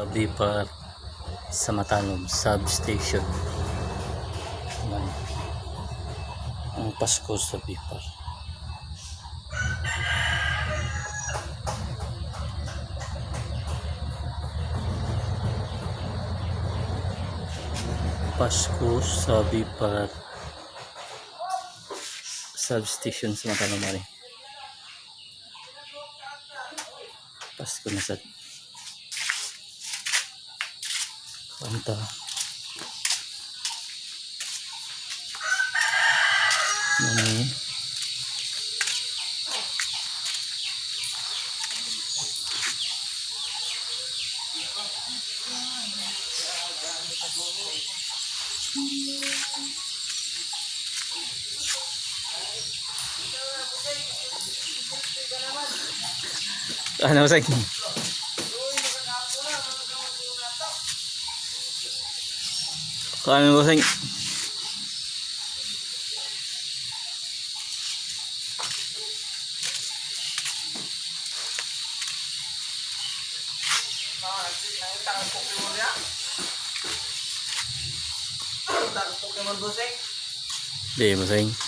Bipar sa Matanog substation. Ayan. Ang Pasko sa Bipar. Pasko sa Bipar substation sa Matanog mari. Pasko na sa kanta. Mani. Ano sa Kano ba sa Pokemon Boseng. Di Boseng.